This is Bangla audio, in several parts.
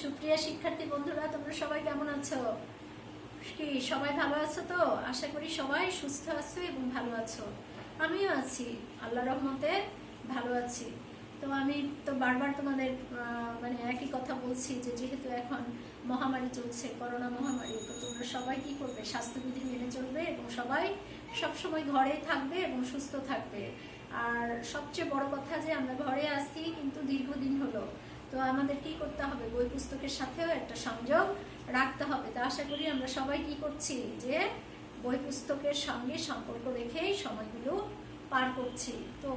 সুপ্রিয়া শিক্ষার্থী বন্ধুরা, তোমরা সবাই কেমন আছো? কি সবাই ভালো আছো তো? আশা করি সবাই সুস্থ আছো এবং ভালো আছো। আমিও আছি, আল্লাহর রহমতে ভালো আছি। তো আমি তো বারবার তোমাদের মানে একই কথা বলছি যে যেহেতু এখন মহামারী চলছে, করোনা মহামারী, তো তোমরা সবাই কি করবে? স্বাস্থ্যবিধি মেনে চলবে এবং সবাই সবসময় ঘরেই থাকবে এবং সুস্থ থাকবে। আর সবচেয়ে বড় কথা যে আমরা ঘরে আছি কিন্তু দীর্ঘদিন হলো, তো আমাদের কি করতে হবে? বই পুস্তকের সাথেও একটা সংযোগ রাখতে হবে। তো আশা করি আমরা সবাই কি করছি যে বই পুস্তকের সঙ্গে সম্পর্ক রেখেই সময়গুলো পার করছি। তো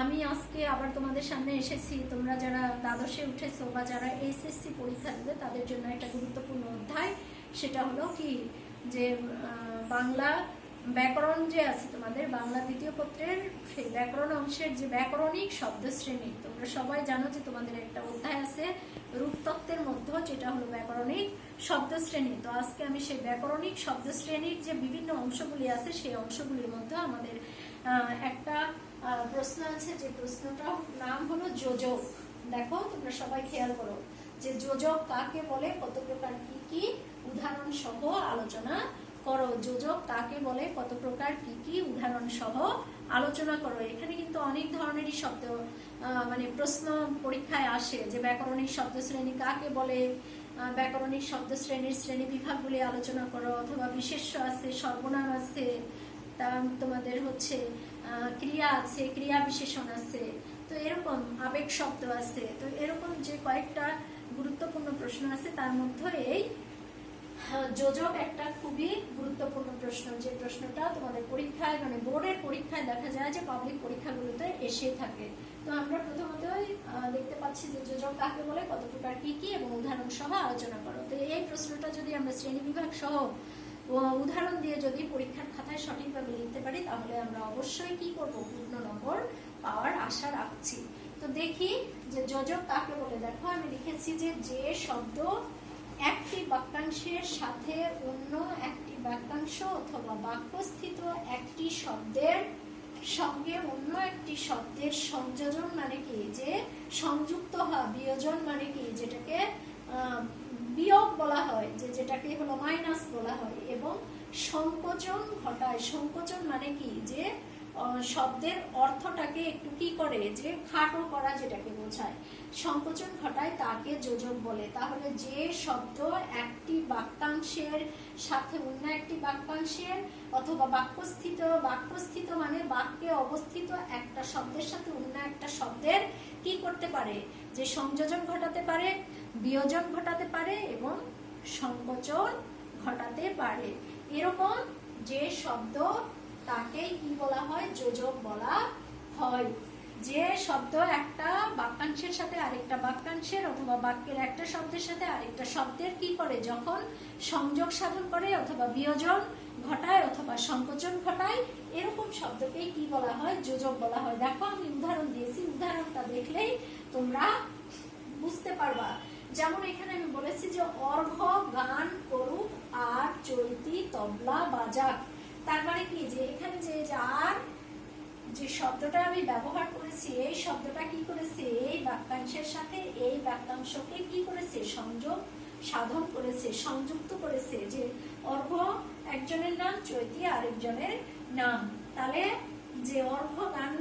আমি আজকে আবার তোমাদের সামনে এসেছি। তোমরা যারা দ্বাদশে উঠেছো বা যারা এইচএসসি পরীক্ষা দেবে তাদের জন্য একটা গুরুত্বপূর্ণ অধ্যায়, সেটা হলো কি যে বাংলা ব্যাকরণ যে আছে তোমাদের বাংলা দ্বিতীয় পত্রের সেই ব্যাকরণ অংশের যে ব্যাকরণিক শব্দ শ্রেণী। তোমরা সবাই জানো যে তোমাদের একটা অধ্যায় আছে রূপতত্ত্বের মধ্যে, যেটা হলো ব্যাকরণিক শব্দ শ্রেণী। তো আজকে আমি সেই ব্যাকরণিক শব্দ শ্রেণীর যে বিভিন্ন অংশগুলি আছে সেই অংশগুলির মধ্যে আমাদের একটা প্রশ্ন আছে, যে প্রশ্নটার নাম হলো যোজক। দেখো তোমরা সবাই খেয়াল করো যে যোজক কাকে বলে, কত প্রকার, কি কি, উদাহরণ সহ আলোচনা করো। যোজক কাকে বলে, কত প্রকার, কি কি, উদাহরণ সহ আলোচনা করো। এখানে কিন্তু অনেক ধরনেরই শব্দ মানে প্রশ্ন পরীক্ষায় আসে, যে ব্যাকরণিক শব্দ শ্রেণী কাকে বলে, ব্যাকরণিক শব্দ শ্রেণীর শ্রেণী বিভাগগুলি আলোচনা করো, অথবা বিশেষ্য আছে, সর্বনাম আছে, তোমাদের হচ্ছে ক্রিয়া আছে, ক্রিয়া বিশেষণ আছে, তো এরকম আবেগ শব্দ আছে। তো এরকম যে কয়েকটা গুরুত্বপূর্ণ প্রশ্ন আছে তার মধ্যে এই যোজক একটা খুবই গুরুত্বপূর্ণ প্রশ্ন, যে প্রশ্নটা তোমাদের পরীক্ষায় মানে বোর্ডের পরীক্ষায় দেখা যায় যে পাবলিক পরীক্ষাগুলোতে এসে থাকে। তো আমরা প্রথমতই দেখতে পাচ্ছি যে যোজক কাকে বলে, কত প্রকার, কি কি, এবং উদাহরণ সহ আলোচনা করো। তো এই প্রশ্নটা যদি আমরা শ্রেণী বিভাগ সহ উদাহরণ দিয়ে যদি পরীক্ষার খাতায় সঠিকভাবে লিখতে পারি, তাহলে আমরা অবশ্যই কি করব? পূর্ণ নম্বর পাওয়ার আশা রাখছি। তো দেখি যে যোজক কাকে বলে। দেখো আমি লিখেছি যে শব্দ একটি বাক্যাংশের সাথে অন্য একটি বাক্যাংশ অথবা বাক্যস্থিত একটি শব্দের সঙ্গে অন্য একটি শব্দের সংযোজন মানে কি? যে সংযুক্ত হওয়া। বিয়োজন মানে কি? যেটাকে বিয়োগ বলা হয়, যে যেটাকে হলো মাইনাস বলা হয়। এবং সংকোচন ঘটায়। সংকোচন মানে কি? যে শব্দের অর্থটাকে একটু কি করে? যে খাটো করা, যেটাকে বোঝায়। সংকোচন ঘটায় তাকে যোজক বলে। তাহলে যে শব্দ একটি বাক্যাংশের সাথে অন্য একটি বাক্যাংশের অথবা বাক্যস্থিত মানে বাক্যে অবস্থিত একটা শব্দের সাথে অন্য একটা শব্দের কি করতে পারে? যে সংযোজন ঘটাতে পারে, বিয়োজন ঘটাতে পারে এবং সংকোচন ঘটাতে পারে, এরকম যে শব্দ তাকেই কি বলা হয়? যোজক বলা হয়। যে শব্দ একটা বাক্যাংশের সাথে আরেকটা বাক্যাংশের অথবা বাক্যের একটা শব্দের সাথে আরেকটা শব্দের কি করে? যখন সংযোগ সাধন করে অথবা বিয়োজন ঘটায় অথবা সংকোচন ঘটায়, এরকম শব্দকেই কি বলা হয়? যোজক বলা হয়। দেখো আমি উদাহরণ দিয়েছি, উদাহরণটা দেখলেই তোমরা বুঝতে পারবা। যেমন এখানে আমি বলেছি যে অর্ঘ গান করুক আর চৈতি তবলা বাজাক। তার মানে কি? যে এখানে যে আর যে শব্দটা আমি ব্যবহার করেছি, এই শব্দটা কি করেছে? এই বাক্যাংশের সাথে এই বাক্যাংশকে কি করেছে? সংযোগ সাধন করেছে, সংযুক্ত করেছে। যে অর্ঘ একজনের নাম, চৈতি আরেকজনের নাম। তাহলে যে অর্ঘ গান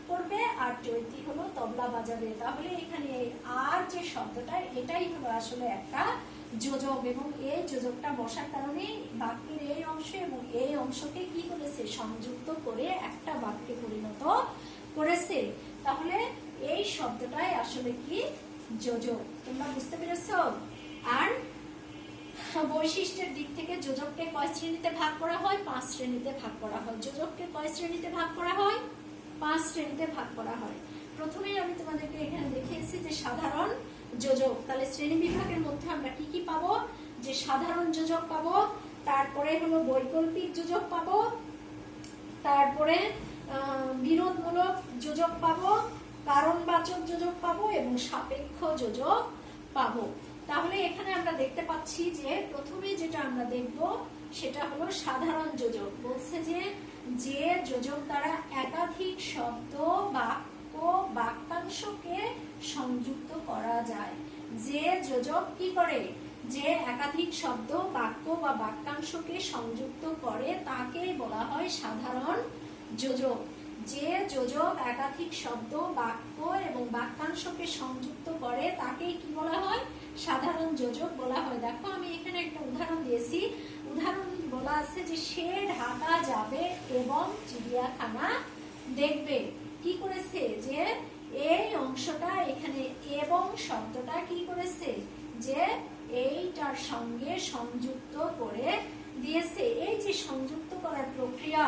করবে আর চৈতি হলো তবলা বাজাবে। তাহলে এখানে আর যে শব্দটা, এটাই হলো আসলে একটা যোজক। এবং এই যোজকটা বসার কারণে বাক্যের এই অংশ এবং এই অংশকে কি করেছে? সংযুক্ত করে একটা বাক্যে পরিণত করেছে। তাহলে এই শব্দটাই আসলে কি? যোজক। তোমরা বুঝতে পেরেছো? আর বৈশিষ্ট্যের দিক থেকে যোজককে কয় শ্রেণীতে ভাগ করা হয়? 5 শ্রেণীতে ভাগ করা হয়। যোজককে কয় শ্রেণীতে ভাগ করা হয়? 5 শ্রেণীতে ভাগ করা হয়। প্রথমেই আমি তোমাদেরকে এখানে দেখিয়েছি যে সাধারণ যোজক। তাহলে শ্রেণী বিভাগের মধ্যে আমরা কি কি পাবো? যে সাধারণ যোজক পাবো, তারপরে হলো বৈকল্পিক যোজক পাবো, তারপরে বিরোধমূলক যোজক পাবো, কারণবাচক যোজক পাবো এবং সাপেক্ষ যোজক পাবো। তাহলে এখানে আমরা দেখতে পাচ্ছি যে প্রথমে যেটা আমরা দেখব সেটা হলো সাধারণ যোজক। বলছে যে যোজক দ্বারা একাধিক শব্দ, বাক্যাংশকে সংযুক্ত করা যায়। যে যোজক কি করে, যে একাধিক শব্দ বাক্য বা বাক্যাংশকে সংযুক্ত করে তাকেই বলা হয় সাধারণ যোজক। যে যোজক একাধিক শব্দ বাক্য এবং বাক্যাংশকে সংযুক্ত করে তাকেই কি বলা হয়, সাধারণ যোজক বলা হয়। দেখো আমি এখানে একটা উদাহরণ দিয়েছি। উদাহরণ বলা আছে যে সে ঢাকা যাবে এবং চিড়িয়াখানা দেখবে। কি করেছে, যে এই অংশটা এখানে এবং শব্দটা কি করেছে, যে এইটার সঙ্গে সংযুক্ত করে দিয়েছে। এই যে সংযুক্ত করার প্রক্রিয়া,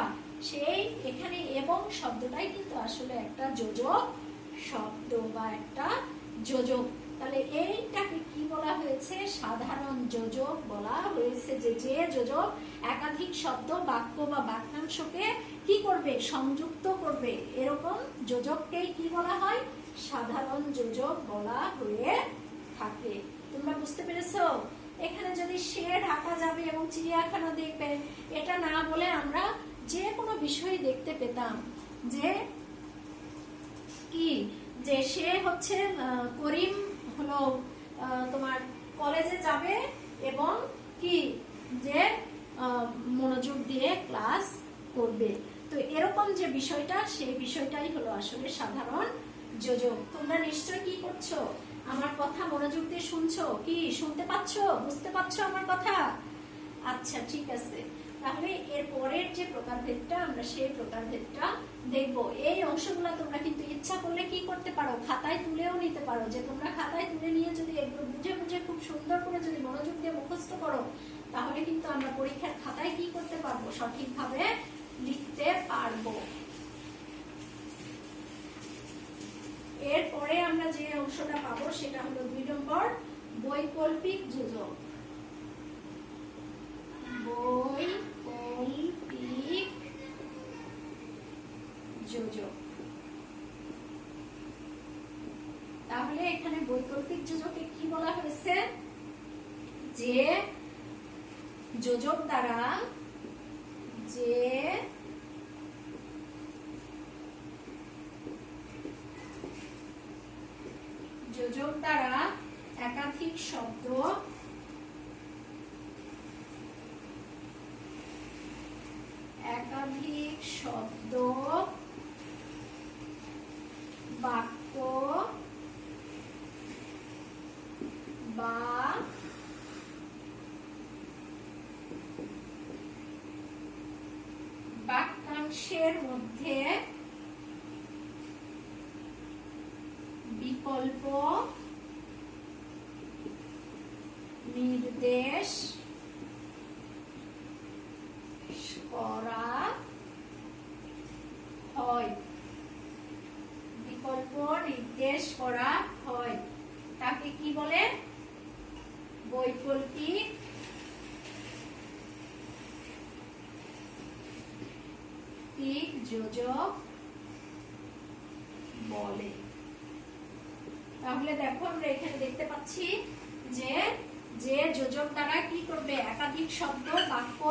সেই এখানে এবং শব্দটাই কিন্তু আসলে একটা যোজক শব্দ বা একটা যোজক। তাহলে এইটাকে কি বলা হয়েছে, সাধারণ যোজক বলা হয়েছে। যে যে যোজক একাধিক শব্দ বাক্য বা বাক্যাংশকে কি করবে, সংযুক্ত করবে, এরকম যোজককেই কি বলা হয়, সাধারণ যোজক বলা হয়ে থাকে। তোমরা বুঝতে পেরেছো? এখানে যদি সে ঢাকা যাবে এবং চিড়িয়াখানা দেখবে এটা না বলে আমরা যে কোনো বিষয় দেখতে পেতাম, যে কি, যে সে হচ্ছে করিম হলো তোমার কলেজে যাবে এবং কি, যে মনোযোগ দিয়ে ক্লাস করবে। তো এরকম যে বিষয়টা, সেই বিষয়টাই হলো আসলে সাধারণ যোজক। তোমরা নিশ্চয় কি করছো, আমার কথা মনোযোগ দিয়ে শুনছো, কি শুনতে পাচ্ছো, বুঝতে পারছো আমার কথা? আচ্ছা ঠিক আছে, তাহলে এর পরের যে প্রকারভেদটা আমরা সেই প্রকারভেদটা দেখব। এই অংশগুলো তোমরা কিন্তু ইচ্ছা করলে কি করতে পারো, খাতায় তুলেও নিতে পারো। যে তোমরা খাতায় তুলে নিয়ে যদি এগুলো বুঝে বুঝে খুব সুন্দর করে যদি মনোযোগ দিয়ে মুখস্থ করো, তাহলে কিন্তু আমরা পরীক্ষার খাতায় কি করতে পারবো, সঠিকভাবে লিখতে পারবো। এরপরে আমরা যে অংশটা পাবো সেটা হলো 2 নম্বর, বৈকল্পিক যোজক। বৈকল্পিক যোজক। তাহলে এখানে বৈকল্পিক যোজকে কি বলা হয়েছে, যে যোজক দ্বারা, যে যোজক দ্বারা একাধিক শব্দ বাক্য বা বাক্যাংশের মধ্যে বিকল্প নির্দেশ করা হয়। বিকল্প নির্দেশ করা হয় তাকে কি বলে, বৈকল্পিক যোজক বলে। তাহলে দেখো আমরা এখানে দেখতে পাচ্ছি যে যে যোজক দ্বারা কি করবে, একাধিক শব্দ বাক্য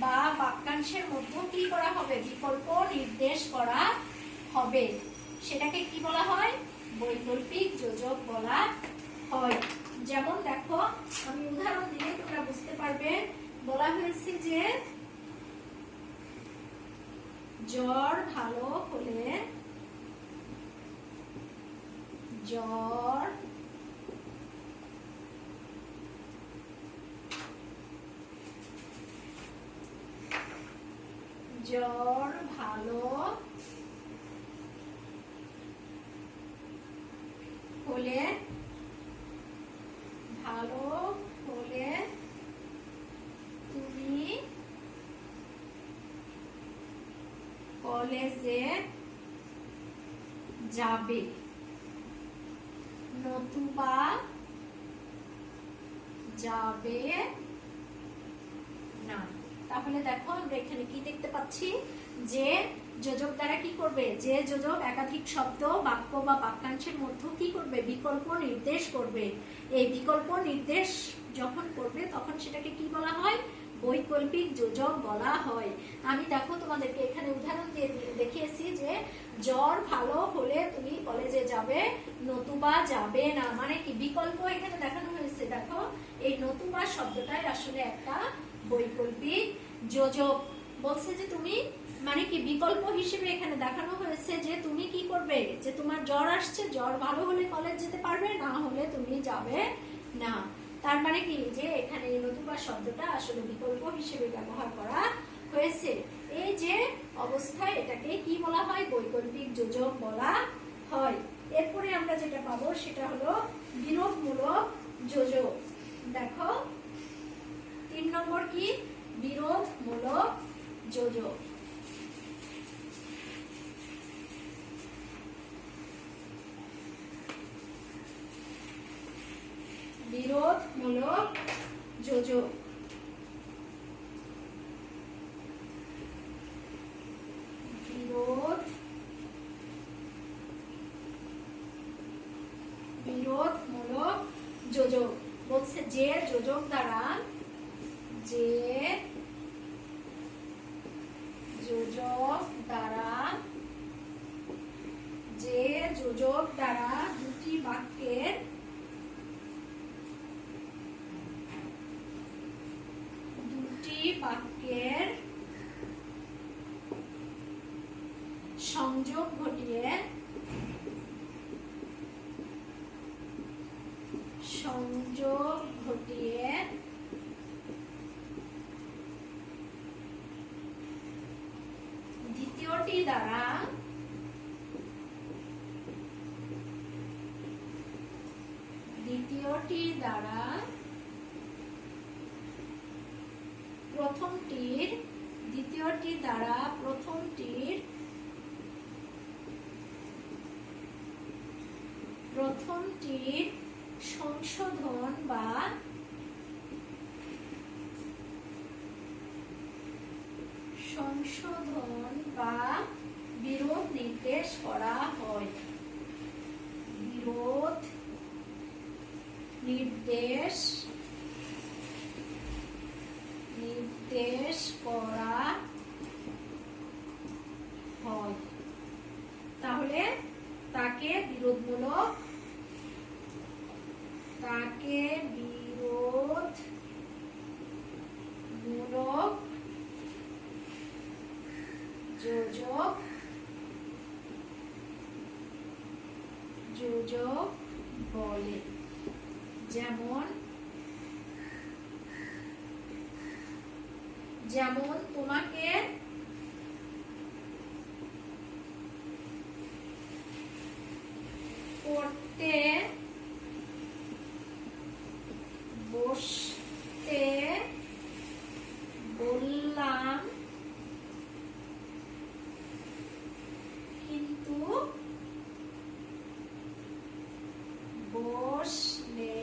বা বাক্যাংশের মধ্যে কি করা হবে, বিকল্প নির্দেশ করা হবে, সেটাকে কি বলা হয়, বৈকল্পিক যোজক বলা হয়। যেমন দেখো আমি উদাহরণ দিলে তোমরা বুঝতে পারবে। বলা হয়েছে যে জ্বর ভালো হলে, জ্বর ভালো হলে, তুমি কলেজে যাবে, নতুবা যাবে না। তাহলে দেখো আমরা এখানে কি দেখতে পাচ্ছি, যে যোজক দ্বারা কি করবে, যে যোজক একাধিক শব্দ বাক্য বা বাক্যাংশের মধ্যে কি করবে, বিকল্প নির্দেশ করবে। এই বিকল্প নির্দেশ যখন করবে তখন সেটাকে কি বলা হয়, বৈকল্পিক যোজক বলা হয়। আমি দেখো তোমাদেরকে এখানে উদাহরণ দিয়ে দেখিয়েছি যে জ্বর ভালো হলে তুমি কলেজে যাবে, নতুবা যাবে না, মানে কি বিকল্প এখানে দেখানো হয়েছে। দেখো এই নতুবা শব্দটাই আসলে একটা বৈকল্পিক যোজক। বলছে যে তুমি মানে কি বিকল্প হিসেবে এখানে দেখানো হয়েছে যে তুমি কি করবে, যে তোমার জ্বর আসছে, জ্বর ভালো হলে কলেজ যেতে পারবে, না হলে তুমি যাবে না। তার মানে কি যে এখানে নতুবা শব্দটা আসলে বিকল্প হিসেবে ব্যবহার করা হয়েছে। এই যে অবস্থায় এটাকে কি বলা হয়, বৈকল্পিক যোজক বলা হয়। এরপরে আমরা যেটা পাবো সেটা হলো বিরোধমূলক যোজক। দেখো 3 নম্বর কি, বিরোধমূলক যোজক। বিরোধমূলক যোজক। বিরোধমূলক যোজক বলছে যে যোজক দ্বারা, যে যোজক দ্বারা, যে যোজক দ্বারা দুটি বাক্যের সংযোগ ঘটিয়ে দ্বিতীয়টি দ্বারা প্রথমটির সংশোধন বা বিরোধ নির্দেশ করা হয়। বিরোধ নির্দেশ করা হয়। তাহলে তাকে বিরোধমূলক যোজক বলে। যেমন তোমাকে পড়তে বসতে বললাম, কিন্তু বসলে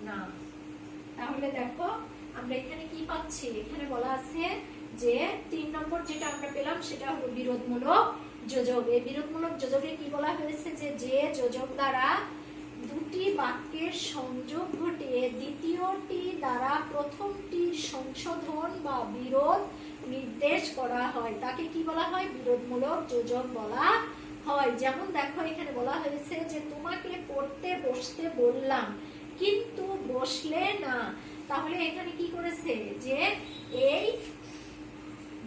না। তাহলে দেখো আমরা এখানে কি পাচ্ছি, এখানে বলা আছে যে 3 নম্বর যেটা আমরা পেলাম সেটা হলো বিরোধমূলক যোজক। এই বিরোধমূলক যোজকে কি বলা হয়েছে, যে যোজক দ্বারা দুটি বাক্যের সংযোগ ঘটিয়ে দ্বিতীয়টি দ্বারা প্রথমটির সংশোধন বা বিরোধ নির্দেশ করা হয়, তাকে কি বলা হয়, বিরোধমূলক যোজক বলা হয়। যেমন দেখো এখানে বলা হয়েছে যে তোমাকে পড়তে বসতে বললাম, কিন্তু বসলে না। তাহলে এখানে কি করেছে, যে এই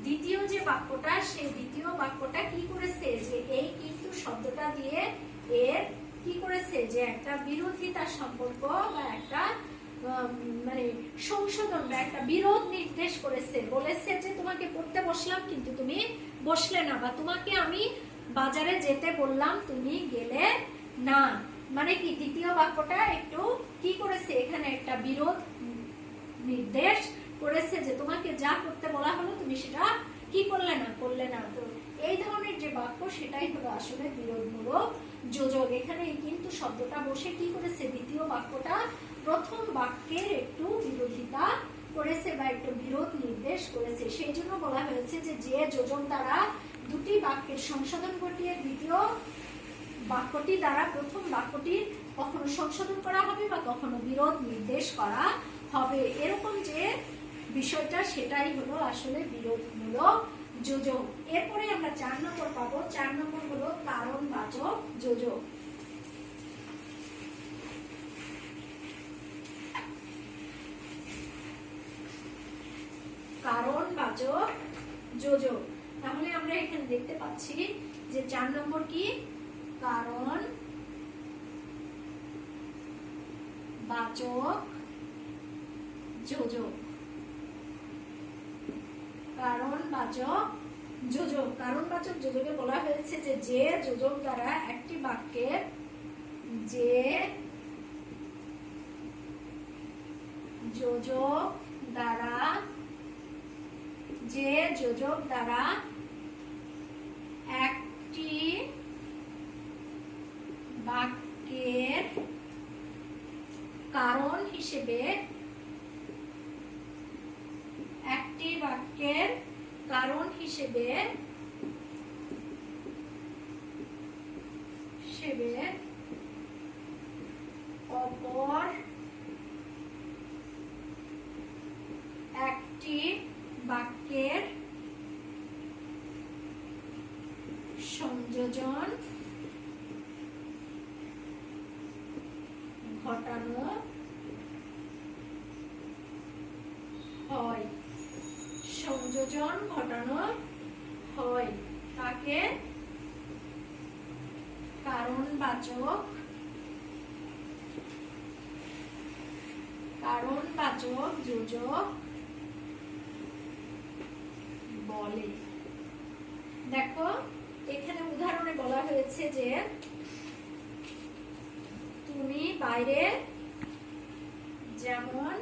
দ্বিতীয় যে বাক্যটা, সেই দ্বিতীয় বাক্যটা কি করেছে, যে এই কিন্তু শব্দটা দিয়ে এর কি করেছে, যে একটা বিরোধিতা সম্পর্ক বা একটা মানে সংশোধন বা একটা বিরোধ নির্দেশ করেছে। বলেছে যে তোমাকে পড়তে বসলাম কিন্তু তুমি বসলে না, বা তোমাকে আমি বাজারে যেতে বললাম তুমি গেলে না। মানে কি দ্বিতীয় বাক্যটা একটু কি করেছে, এখানে একটা বিরোধ নির্দেশ করেছে যে তোমাকে যা করতে বলা হলো তুমি সেটা কি করলে না। তো এই ধরনের যে বাক্য সেটাই হলো আসলে বিরোধমূলক যোজক। এখানে কিন্তু শব্দটা বসে কি করেছে, দ্বিতীয় বাক্যটা প্রথম বাক্যের একটু বিরোধিতা করেছে বা একটু বিরোধ নির্দেশ করেছে। সেই জন্য বলা হয়েছে যে যোজক দ্বারা দুটি বাক্যের সংশোধন ঘটিয়ে দ্বিতীয় বাক্যটি দ্বারা প্রথম বাক্যটির কখনো সংশোধন করা হবে বা কখনো বিরোধ নির্দেশ করা হবে, এরকম যে বিষয়টা সেটাই হলো আসলে বিরোধমূলক যোজক। এরপরে আমরা 4 নম্বর পাবো। 4 নম্বর হলো কারণবাচক যোজক। কারণবাচক যোজক। তাহলে আমরা এখানে দেখতে পাচ্ছি যে 4 নম্বর কি, কারণ বাচক যোজক। কারণবাচক যোজক। কারণবাচক যোজকে বলা হয়েছে যে যে যোজক দ্বারা একটি বাক্যের যে যোজক দ্বারা একটি বাক্যের কারণ হিসেবে অপর একটি বাক্যের সংযোজন ঘটানো হয়, সংযোজন ঘটানো হয়, তাকে কারণবাচক যোজক বলে। দেখো এখানে উদাহরণে বলা হয়েছে যে তুমি বাইরে, যেমন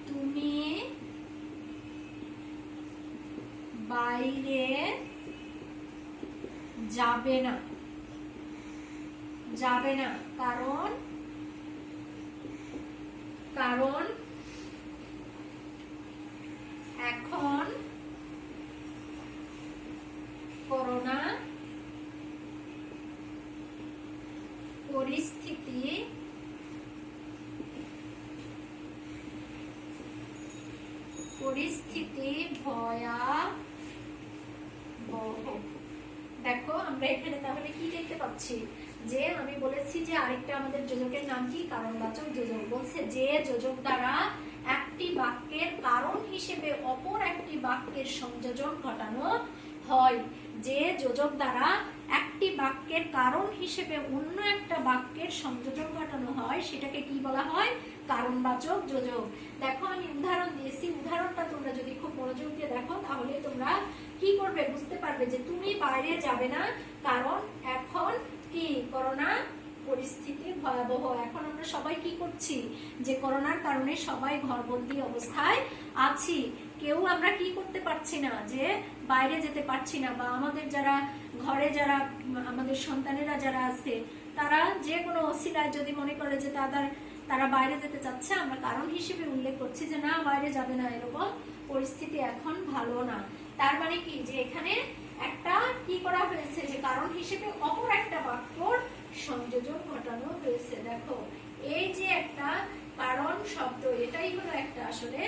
তুমি বাইরে যাবে না, কারণ এখন করোনা পরিস্থিতি ভয়াবহ। দেখো আমরা এখানে তাহলে কি দেখতে পাচ্ছি, যে আমি বলেছি যে আরেকটা আমাদের যোজকের নাম কি, কারণবাচক যোজক। বলছে যে যোজক দ্বারা একটি বাক্যের কারণ হিসেবে অপর একটি বাক্যের সংযোজন ঘটানো হয়। যে যোজক দ্বারা একটি বাক্যের কারণ হিসেবে অন্য একটা বাক্যের সংযোজন ঘটানো হয় সেটাকে কি বলা হয়, কারণবাচক যোজক। দেখো আমি উদাহরণ দিয়েছি, উদাহরণটা তোমরা যদি খুব মনোযোগ দিয়ে দেখো তাহলে তোমরা কি করবে বুঝতে পারবে যে তুমি বাইরে যাবে না কারণ এখন কি করোনা পরিস্থিতি ভয়াবহ। এখন আমরা সবাই কি করছি, যে করোনার কারণে সবাই ঘরবন্দি অবস্থায় আছি, কেউ আমরা কি করতে পারছি না, যে বাইরে যেতে পারছি না, বা আমাদের যারা ঘরে যারা আমাদের সন্তানেরা যারা আছে তারা যে কোনো অসিলায় যদি মনে করে যে তারা বাইরে যেতে চাচ্ছে, আমরা কারণ হিসেবে উল্লেখ করছি যে না বাইরে যাবে না, এরকম পরিস্থিতি এখন ভালো না। তার মানে কি, যে এখানে একটা কি করা হয়েছে, যে কারণ হিসেবে অপর একটা বাক্যর সংযোজন ঘটানো হয়েছে। দেখো এই যে একটা কারণ শব্দ, এটাই হলো একটা আসলে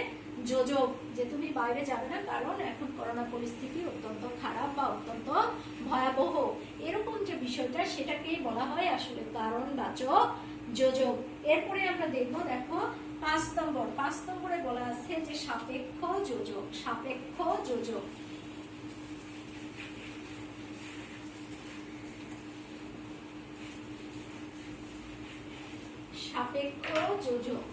যোজক, যে তুমি বাইরে যাবে না কারণ এখন করোনা পরিস্থিতি অত্যন্ত খারাপ বা অত্যন্ত ভয়াবহ, এরকম যে বিষয়টা সেটাকেই বলা হয় আসলে কারণবাচক যোজক। এরপরে আমরা দেখবো, দেখো 5 নম্বরে বলা আছে যে সাপেক্ষ যোজক। সাপেক্ষ যোজক, সাপেক্ষ যোজক।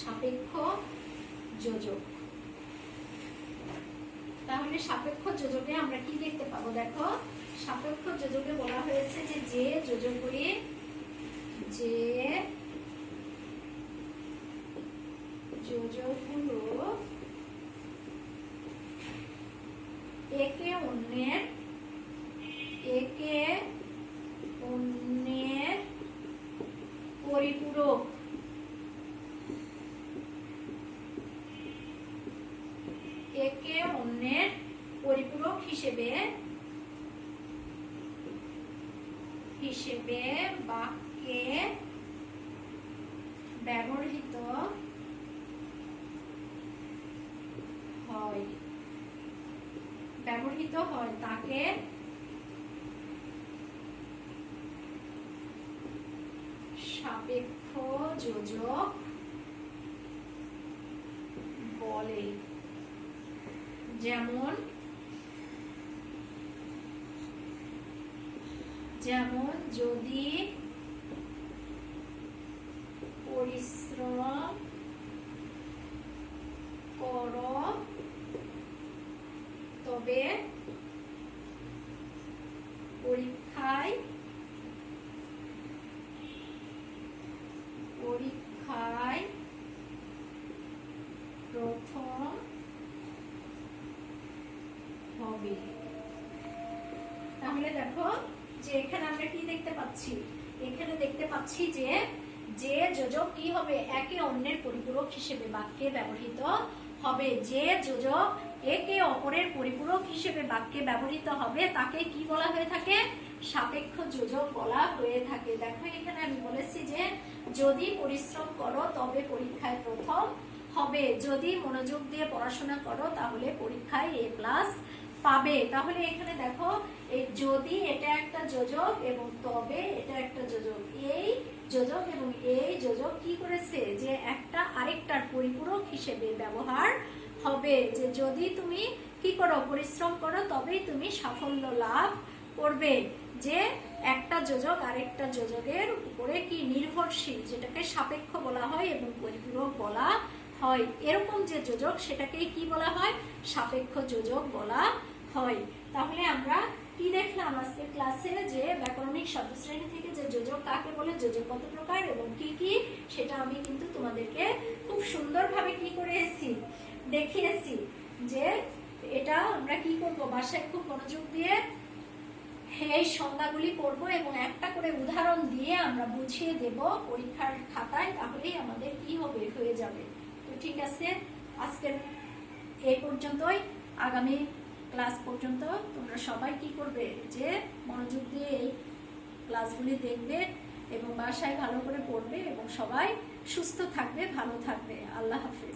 সাপেক্ষ যোজক। তাহলে সাপেক্ষ যোজকে আমরা কি দেখতে পাবো, দেখো সাপেক্ষ যোজকে বলা হয়েছে যে যে যোজকগুলি যোজকগুলো একে অন্যের পরিপূরক একে অন্যের পরিপূরক হিসেবে বাক্যে ব্যবহৃত হয় তাকে সাপেক্ষ যোজক বলে। যেমন যদি পরিশ্রম করো তবে পরীক্ষায় প্রথম হবে। তাহলে দেখো যে এখানে আমরা কি দেখতে পাচ্ছি, এখানে দেখতে পাচ্ছি যে যোজক কি হবে, একে অন্যের পরিপূরক হিসেবে বাক্যে ব্যবহৃত হবে। যে যোজক একে অপরের পরিপূরক হিসেবে বাক্যে ব্যবহৃত হবে তাকে কি বলা হয়ে থাকে, সাপেক্ষ যোজক বলা হয়ে থাকে। দেখো এখানে আমি বলেছি যে যদি পরিশ্রম করো তবে পরীক্ষায় প্রথম হবে, যদি মনোযোগ দিয়ে পড়াশোনা করো তাহলে পরীক্ষায় A+ পাবে। তাহলে এখানে দেখো এই যদি এটা একটা যোজক এবং তবে এটা একটা যোজক, এই যোজক এবং এই যোজক কি করেছে যে একটা আরেকটার পরিপূরক হিসেবে ব্যবহার হবে। যে যদি তুমি কি করো, পরিশ্রম করো তবেই তুমি সাফল্য লাভ করবে। যে একটা যোজক আরেকটা যোজকের উপরে কি নির্ভরশীল, যেটাকে সাপেক্ষ বলা হয় এবং পরিপূরক বলা হয়। এরকম যে যোজক সেটাকেই কি বলা হয়, সাপেক্ষ যোজক বলা হয়। তাহলে আমরা কি দেখলাম আজকের ক্লাসে, যে ব্যাকরণিক শব্দশ্রেণী থেকে যে যোজক কাকে বলে, যোজক কত প্রকার এবং কি কি, সেটা আমি কিন্তু তোমাদেরকে খুব সুন্দরভাবে কি করেছি, দেখিয়েছি। যে এটা আমরা কি করব, বাসায় খুব মনোযোগ দিয়ে এই সংজ্ঞাগুলি পড়ব এবং একটা করে উদাহরণ দিয়ে আমরা বুঝিয়ে দেব পরীক্ষার খাতায়, তাহলেই আমাদের কি হবে, হয়ে যাবে। তো ঠিক আছে, আজকের এই পর্যন্তই। আগামী ক্লাস পর্যন্ত তোমরা সবাই কি করবে, যে মনোযোগ দিয়ে এই ক্লাসগুলি দেখবে এবং বাসায় ভালো করে পড়বে এবং সবাই সুস্থ থাকবে, ভালো থাকবে। আল্লাহ হাফেজ।